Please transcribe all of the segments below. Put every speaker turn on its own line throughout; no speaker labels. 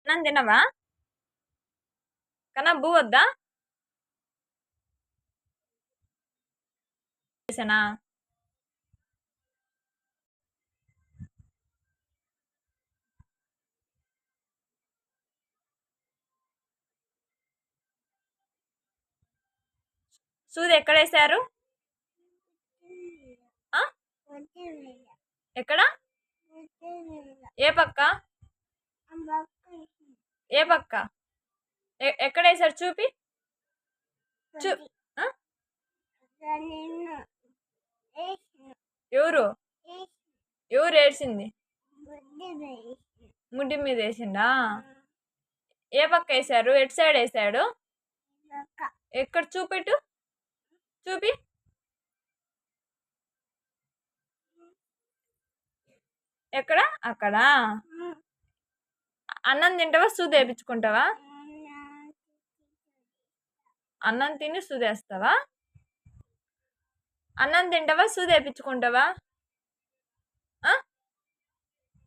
అన్నం తినవా? కన్నా బూ వద్దా? చేసానా? సూది ఎక్కడేశారు? ఎక్కడ? ఏ పక్క? ఏ పక్క? ఎక్కడేశారు చూపి. ఆ? ఎవరు ఎవరు ఏడ్చింది? ముడ్డి మీద వేసిండా? ఏ పక్క వేసారు? ఎటు సైడ్ వేసాడు? ఎక్కడ చూపెట్టు, చూపి. ఎక్కడ? అక్కడ. అన్నం తింటావా సూది వేయించుకుంటావా? అన్నం తిని సూది వేస్తావా? అన్నం తింటావా సూది వేయించుకుంటావా?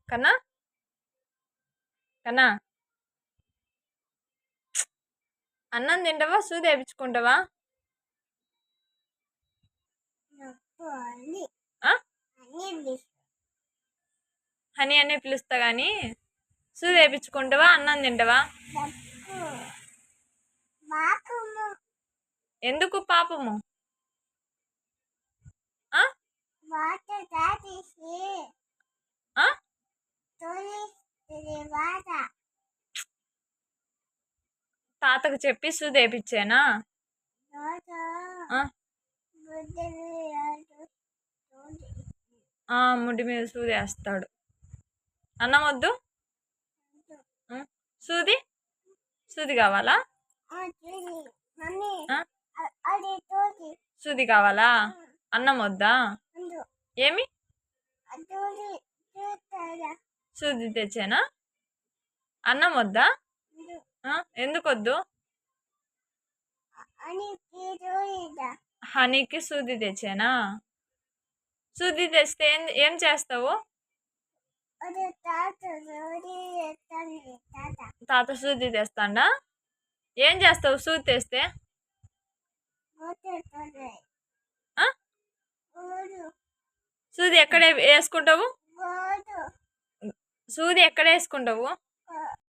కన్నా కన్నా అన్నం తింటావా సూది వేయించుకుంటావా? హనీ అనే పిలుస్తా గాని సూది వేయించుకుంటావా అన్నం తింటావా? ఎందుకు పాపము? తాతకు చెప్పి సూది వేయించానా? ముడ్డి మీద సూది వేస్తాడు. అన్నం వద్దు? సూది సూది కావాలా? సూది కావాలా? అన్నం వద్దా? ఏమి? సూది తెచ్చానా? అన్నం వద్దా? ఎందుకు వద్దు? హనీకి సూది తెచ్చానా? సూది తెస్తే ఏం చేస్తావు? తాత సూది తెస్తాడా? ఏం చేస్తావు సూది తెస్తే? సూది ఎక్కడ వేసుకుంటావు? సూది ఎక్కడ వేసుకుంటావు?